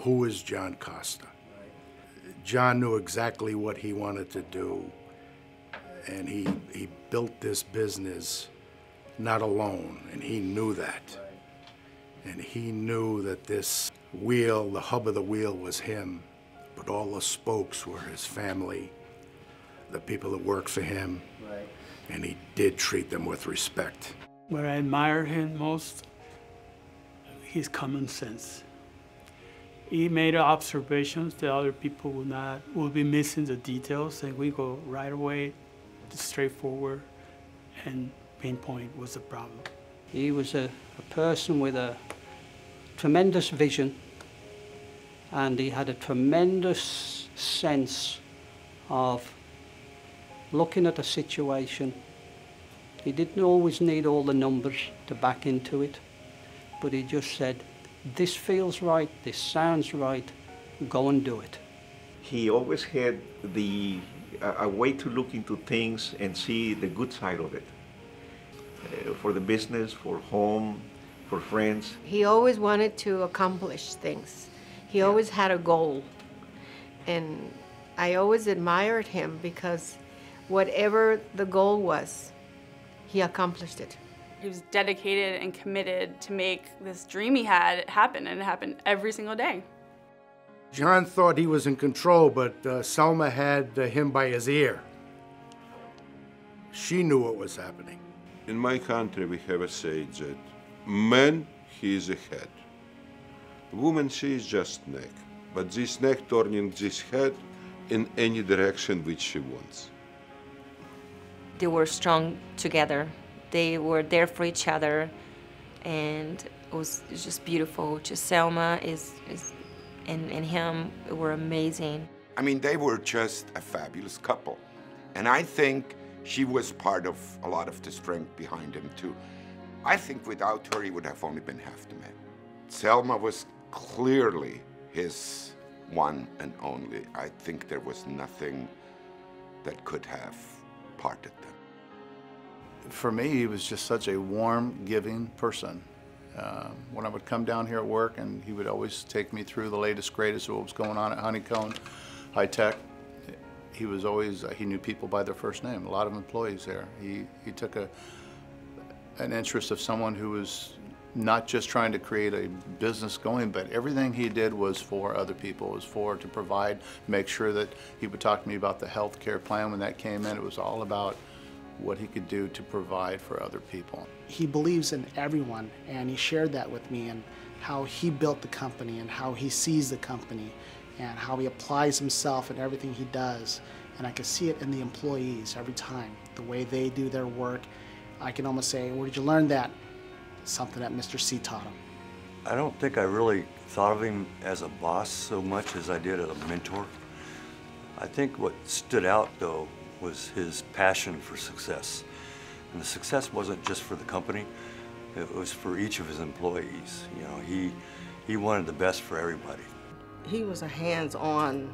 who is John Costa? John knew exactly what he wanted to do, and he built this business not alone, and he knew that. And he knew that this wheel, the hub of the wheel, was him, but all the spokes were his family, the people that worked for him, and he did treat them with respect. What I admired him most, his common sense. He made observations that other people would be missing the details, and we go right away, straightforward, and pinpoint what's the problem. He was a person with a tremendous vision, and he had a tremendous sense of looking at a situation. He didn't always need all the numbers to back into it, but he just said, this feels right, this sounds right, go and do it. He always had a way to look into things and see the good side of it. For the business, for home, for friends. He always wanted to accomplish things. He always had a goal. And I always admired him because whatever the goal was, he accomplished it. He was dedicated and committed to make this dream he had happen, and it happened every single day. John thought he was in control, but Selma had him by his ear. She knew what was happening. In my country, we have a saying that man, he is a head. Woman, she is just neck. But this neck turning this head in any direction which she wants. They were strong together. They were there for each other, and it was just beautiful. Just Selma and him were amazing. I mean, they were just a fabulous couple. And I think she was part of a lot of the strength behind him, too. I think without her, he would have only been half the man. Selma was clearly his one and only. I think there was nothing that could have parted them. For me, he was just such a warm, giving person. When I would come down here at work, and he would always take me through the latest, greatest of what was going on at Honeycomb High Tech. He was always, he knew people by their first name, a lot of employees there. He took an interest of someone who was not just trying to create a business going, but everything he did was for other people. It was to provide, make sure that he would talk to me about the health care plan when that came in. It was all about what he could do to provide for other people. He believes in everyone, and he shared that with me, and how he built the company and how he sees the company and how he applies himself in everything he does. And I can see it in the employees every time, the way they do their work. I can almost say, where did you learn that? Something that Mr. C taught him. I don't think I really thought of him as a boss so much as I did as a mentor. I think what stood out, though, was his passion for success. And the success wasn't just for the company, it was for each of his employees. You know, he wanted the best for everybody. He was a hands-on,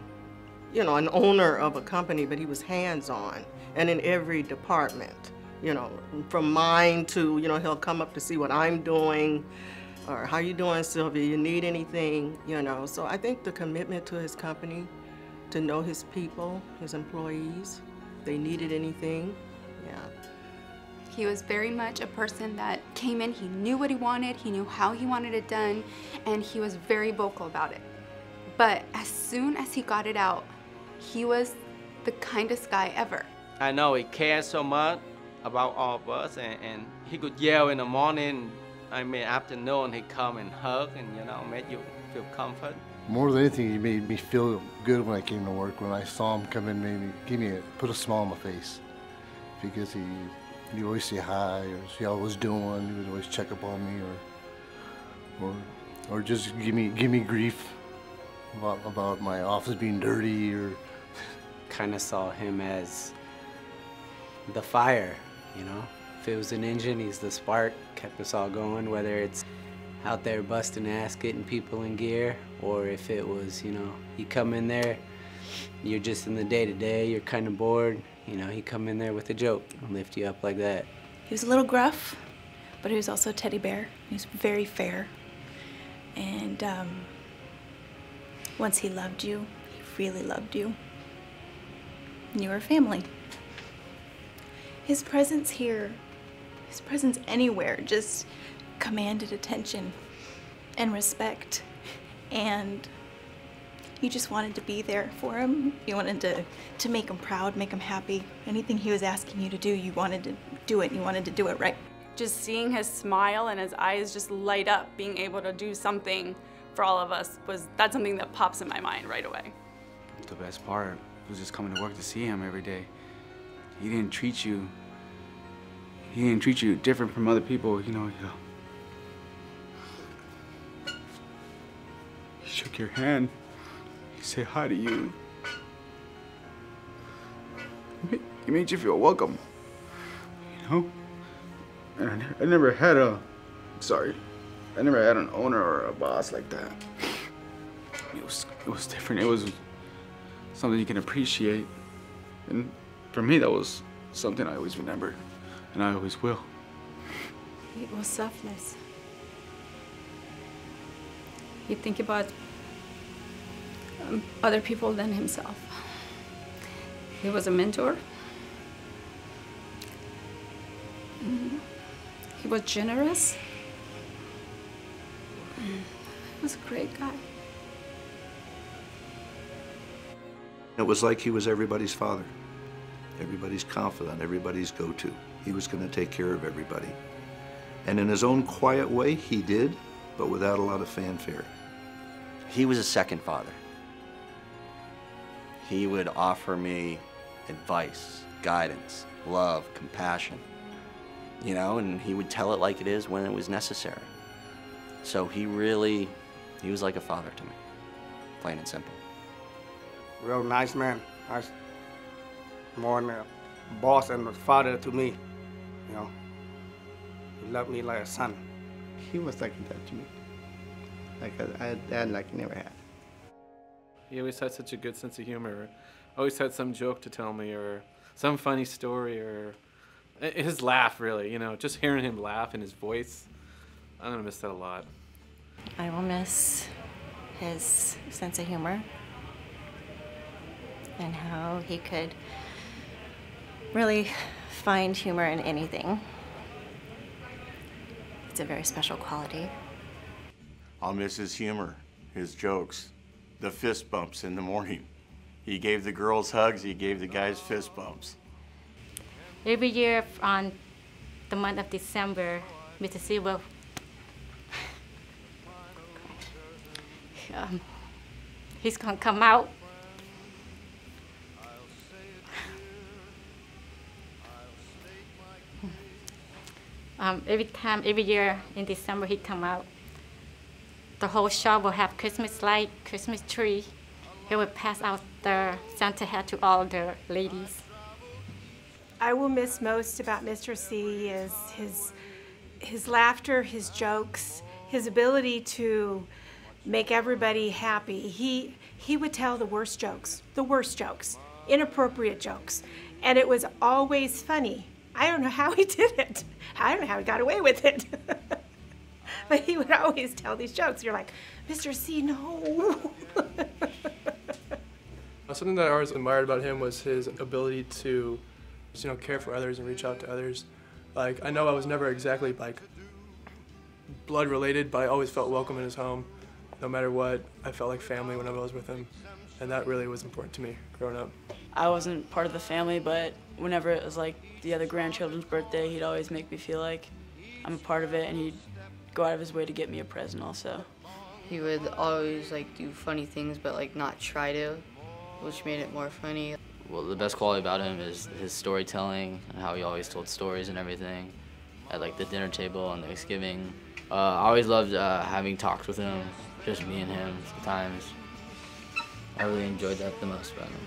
you know, an owner of a company, but he was hands-on and in every department. You know, from mine to, you know, he'll come up to see what I'm doing, or how you doing, Sylvia, you need anything, you know. So I think the commitment to his company, to know his people, his employees, they needed anything, yeah. He was very much a person that came in, he knew what he wanted, he knew how he wanted it done, and he was very vocal about it. But as soon as he got it out, he was the kindest guy ever. I know he cared so much about all of us, and he could yell in the morning, I mean afternoon, he'd come and hug and, you know, make you feel comfort. More than anything, he made me feel good when I came to work. When I saw him come in, put a smile on my face, because he'd always say hi, or see how I was doing. He would always check up on me, or just give me grief about my office being dirty, or kind of saw him as the fire, you know. If it was an engine, he's the spark, kept us all going, whether it's out there busting ass, getting people in gear, or if it was, you know, you come in there, you're just in the day-to-day, you're kind of bored, you know, he come in there with a joke and lift you up like that. He was a little gruff, but he was also a teddy bear. He was very fair. And once he loved you, he really loved you. And you were family. His presence here, his presence anywhere, just commanded attention and respect. And you just wanted to be there for him. You wanted to make him proud, make him happy. Anything he was asking you to do, you wanted to do it, and you wanted to do it right. Just seeing his smile and his eyes just light up, being able to do something for all of us, that's something that pops in my mind right away. The best part was just coming to work to see him every day. He didn't treat you different from other people, you know. He shook your hand. He said hi to you. He made you feel welcome, you know? And I never had an owner or a boss like that. It was different. It was something you can appreciate. And for me, that was something I always remember, and I always will. It was selfless. He think about other people than himself. He was a mentor. He was generous. He was a great guy. It was like he was everybody's father, everybody's confidant, everybody's go-to. He was going to take care of everybody. And in his own quiet way, he did, but without a lot of fanfare. He was a second father. He would offer me advice, guidance, love, compassion, you know, and he would tell it like it is when it was necessary. So he was like a father to me, plain and simple. Real nice man, nice, more than a boss and a father to me, you know. He loved me like a son. He was like that to me, like I had dad like never had. He always had such a good sense of humor. Always had some joke to tell me, or some funny story, or his laugh, really, you know, just hearing him laugh and his voice. I'm gonna miss that a lot. I will miss his sense of humor and how he could really find humor in anything. It's a very special quality. I'll miss his humor, his jokes, the fist bumps in the morning. He gave the girls hugs, he gave the guys fist bumps. Every year on the month of December, Mr. Silva, he's gonna come out. Every year in December he come out. The whole shop will have Christmas light, Christmas tree. He will pass out the Santa hat to all the ladies. I will miss most about Mr. C is his laughter, his jokes, his ability to make everybody happy. He would tell the worst jokes, inappropriate jokes, and it was always funny. I don't know how he did it. I don't know how he got away with it. But he would always tell these jokes. You're like, Mr. C, no. Something that I always admired about him was his ability to, you know, care for others and reach out to others. Like, I know I was never exactly like blood related, but I always felt welcome in his home. No matter what, I felt like family whenever I was with him, and that really was important to me growing up. I wasn't part of the family, but whenever it was like the other grandchildren's birthday, he'd always make me feel like I'm a part of it, and he'd go out of his way to get me a present also. He would always like do funny things, but like not try to, which made it more funny. Well, the best quality about him is his storytelling and how he always told stories and everything at like the dinner table on Thanksgiving. I always loved having talks with him, just me and him sometimes. I really enjoyed that the most about him.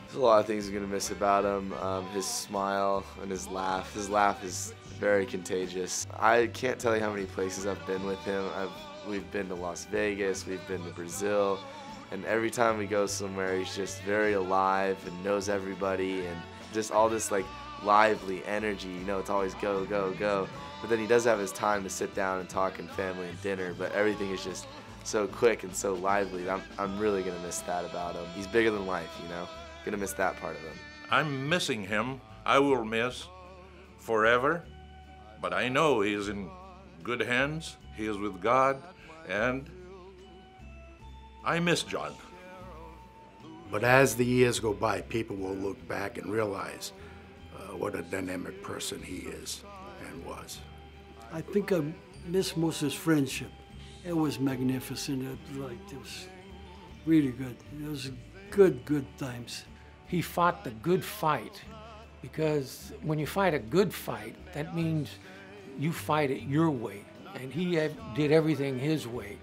There's a lot of things I'm gonna miss about him. His smile and his laugh. His laugh is very contagious. I can't tell you how many places I've been with him. We've been to Las Vegas, we've been to Brazil, and every time we go somewhere, he's just very alive and knows everybody, and just all this like lively energy. You know, it's always go, go, go. But then he does have his time to sit down and talk in family and dinner. But everything is just so quick and so lively. I'm really gonna miss that about him. He's bigger than life, you know? Gonna miss that part of him. I'm missing him. I will miss forever, but I know he is in good hands. He is with God, and I miss John. But as the years go by, people will look back and realize what a dynamic person he is and was. I think I miss most his friendship. It was magnificent. It was really good. It was good times. He fought the good fight, because when you fight a good fight, that means you fight it your way. And he did everything his way.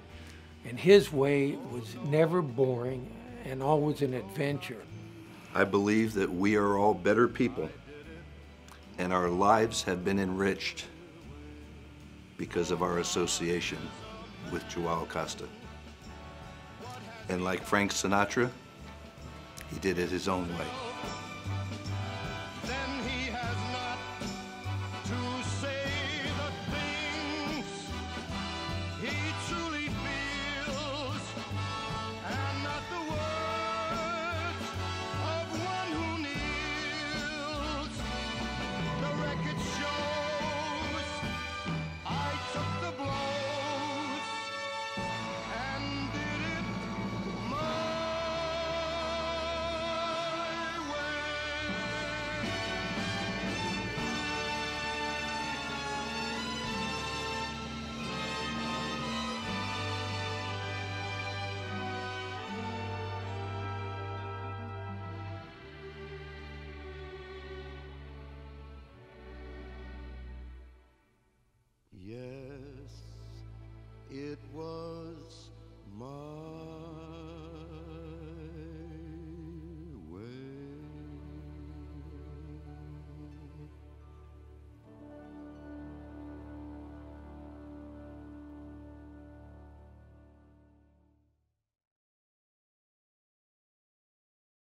And his way was never boring and always an adventure. I believe that we are all better people, and our lives have been enriched because of our association with Joao Costa. And like Frank Sinatra, he did it his own way. Yes, it was my